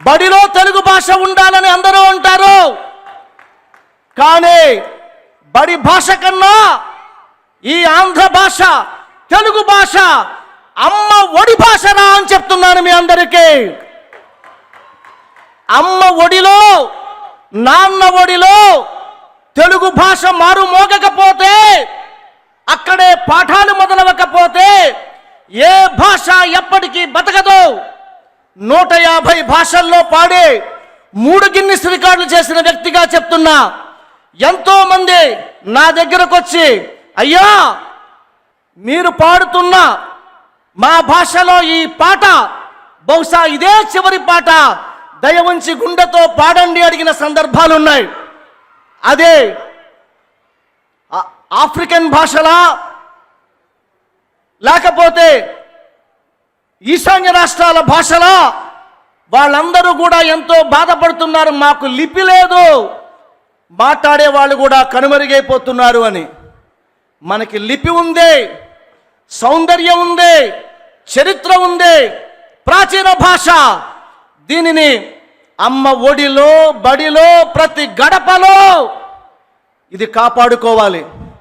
బడిలో తెలుగు భాష ఉండాలని అందరూ అంటారు. కానీ బడి భాష కన్నా ఈ ఆంధ్ర భాష, తెలుగు భాష అమ్మ ఒడి భాషరా అని చెప్తున్నాను మీ అందరికీ. అమ్మ ఒడిలో, నాన్న ఒడిలో తెలుగు భాష మారు మోగకపోతే, అక్కడే పాఠాలు మొదలవకపోతే ఏ భాష ఎప్పటికీ బతకదు. 150 భాషల్లో పాడే 3 గిన్నిస్ రికార్డులు చేసిన వ్యక్తిగా చెప్తున్నా. ఎంతో మంది నా దగ్గరకు వచ్చి, అయ్యా మీరు పాడుతున్న మా భాషలో ఈ పాట బహుశా ఇదే చివరి పాట, దయ ఉంచి గుండెతో పాడండి అడిగిన సందర్భాలు ఉన్నాయి. అదే ఆఫ్రికన్ భాషలా, లేకపోతే ఈశాన్య రాష్ట్రాల భాషలా, వాళ్ళందరూ కూడా ఎంతో బాధపడుతున్నారు. మాకు లిపి లేదు, మాట్లాడే వాళ్ళు కూడా కనుమరుగైపోతున్నారు అని. మనకి లిపి ఉంది, సౌందర్యం ఉంది, చరిత్ర ఉంది, ప్రాచీన భాష. దీనిని అమ్మ ఒడిలో, బడిలో, ప్రతి గడపలో ఇది కాపాడుకోవాలి.